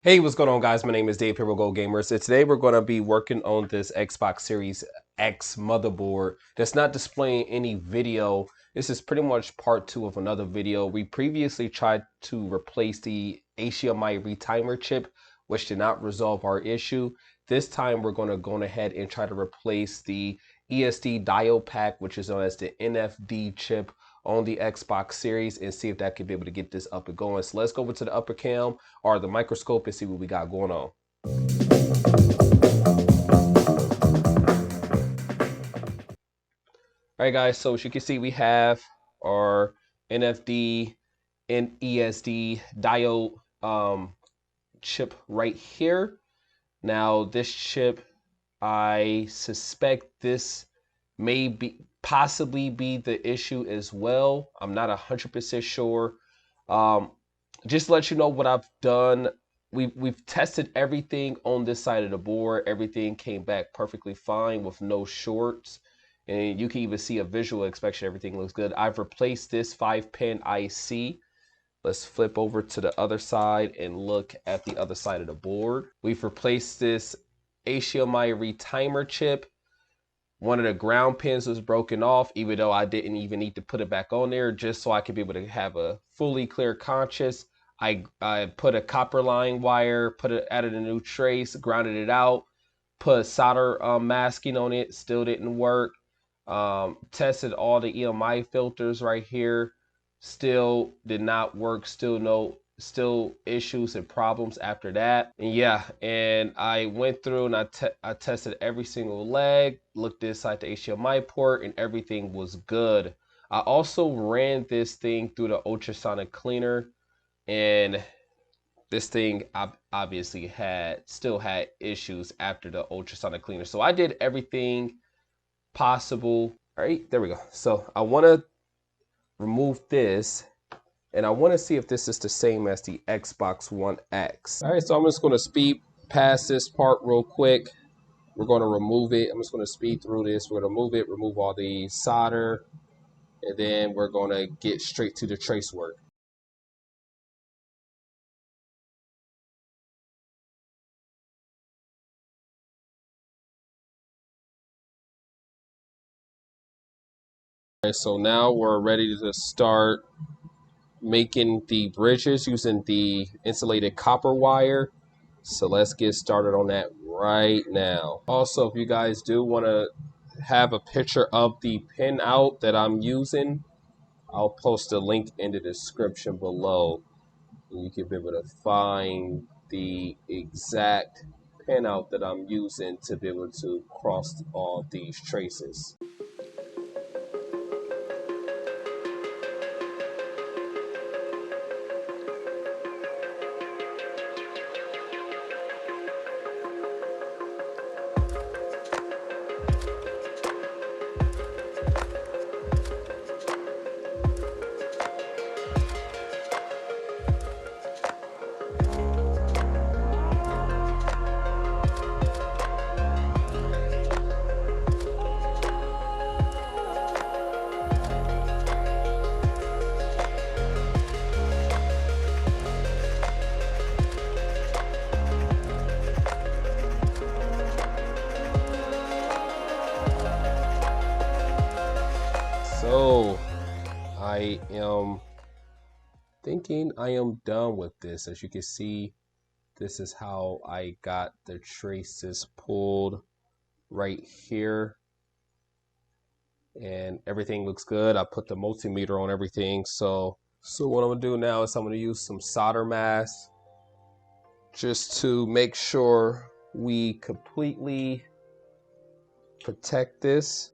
Hey, what's going on, guys? My name is Dave, here we go gamers, and today we're going to be working on this Xbox Series X motherboard that's not displaying any video. This is pretty much part 2 of another video. We previously tried to replace the HDMI retimer chip, which did not resolve our issue. This time we're going to go ahead and try to replace the ESD Diode pack, which is known as the NFD chip, on the Xbox Series, and see if that could be able to get this up and going. So let's go over to the upper cam or the microscope and see what we got going on. All right, guys, so as you can see, we have our NFD and ESD diode chip right here. Now this chip, I suspect this may be possibly be the issue as well. I'm not 100% sure. Just to let you know what I've done, we've tested everything on this side of the board. Everything came back perfectly fine with no shorts, and you can even see a visual inspection. Everything looks good. I've replaced this 5-pin IC. Let's flip over to the other side and look at the other side of the board. We've replaced this HDMI retimer chip. One of the ground pins was broken off, even though I didn't even need to put it back on there, just so I could be able to have a fully clear conscience. I put a copper line wire, added a new trace, grounded it out, put solder masking on it, still didn't work. Tested all the EMI filters right here, still did not work. Still issues and problems after that. And yeah, and I went through and I tested every single leg, looked inside the HDMI port, and everything was good. I also ran this thing through the ultrasonic cleaner, and this thing obviously still had issues after the ultrasonic cleaner. So I did everything possible. All right, there we go. So I want to remove this, and I want to see if this is the same as the Xbox One X. All right, so I'm just going to speed past this part real quick. We're going to remove it. I'm just going to speed through this. We're going to move it, remove all the solder, and then we're going to get straight to the trace work. All right, so now we're ready to start making the bridges using the insulated copper wire. So let's get started on that right now. Also, if you guys do want to have a picture of the pinout that I'm using, I'll post a link in the description below. And you can be able to find the exact pinout that I'm using to be able to cross all these traces. So I am thinking I am done with this. As you can see, this is how I got the traces pulled right here, and everything looks good. I put the multimeter on everything. So what I'm gonna do now is I'm gonna use some solder mask just to make sure we completely protect this.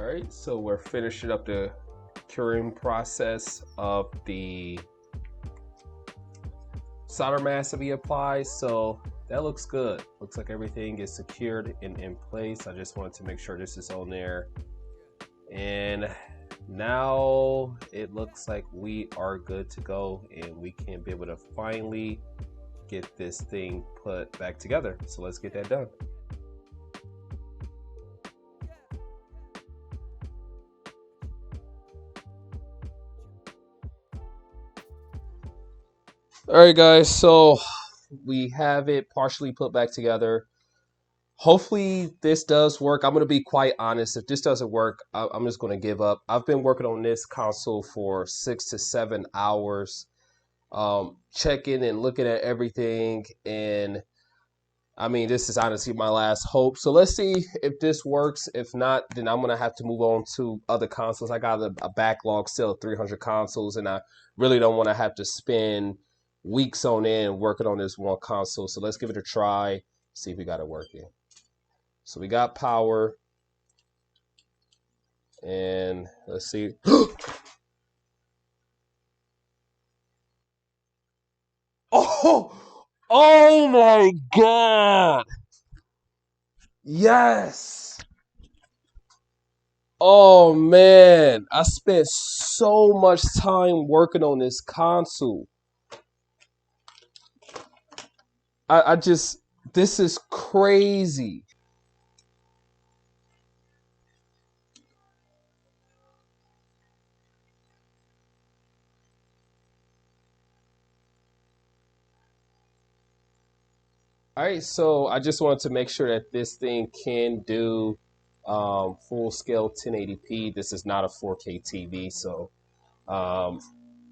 All right, so we're finishing up the curing process of the solder mask to be applied. So that looks good. Looks like everything is secured and in place. I just wanted to make sure this is on there. And now it looks like we are good to go, and we can be able to finally get this thing put back together. So let's get that done. All right, guys, so we have it partially put back together. Hopefully this does work. I'm going to be quite honest. If this doesn't work, I'm just going to give up. I've been working on this console for 6 to 7 hours, checking and looking at everything. And I mean, this is honestly my last hope. So let's see if this works. If not, then I'm going to have to move on to other consoles. I got a backlog still of 300 consoles, and I really don't want to have to spend weeks on end working on this one console. So let's give it a try, see if we got it working. So we got power, and let's see. Oh my God. Yes. Oh man, I spent so much time working on this console. I just, this is crazy. All right, so I just wanted to make sure that this thing can do full scale 1080p. This is not a 4K TV, so um,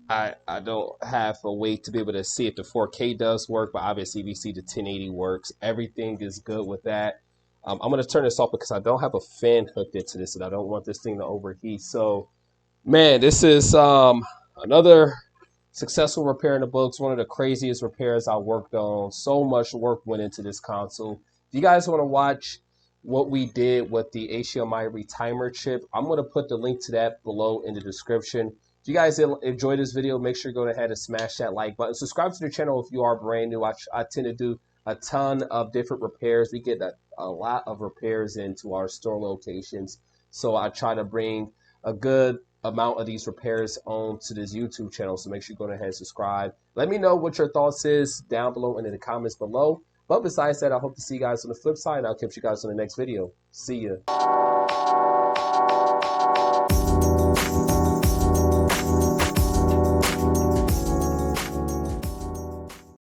I don't have a way to be able to see if the 4K does work, but obviously we see the 1080 works. Everything is good with that. I'm going to turn this off because I don't have a fan hooked into this, and I don't want this thing to overheat. So, man, this is another successful repair in the books. One of the craziest repairs I worked on. So much work went into this console. If you guys want to watch what we did with the HDMI retimer chip, I'm going to put the link to that below in the description. If you guys enjoyed this video, make sure you go ahead and smash that like button. Subscribe to the channel if you are brand new. I tend to do a ton of different repairs. We get a lot of repairs into our store locations. So I try to bring a good amount of these repairs onto this YouTube channel. So make sure you go ahead and subscribe. Let me know what your thoughts is down below and in the comments below. But besides that, I hope to see you guys on the flip side. I'll catch you guys on the next video. See ya.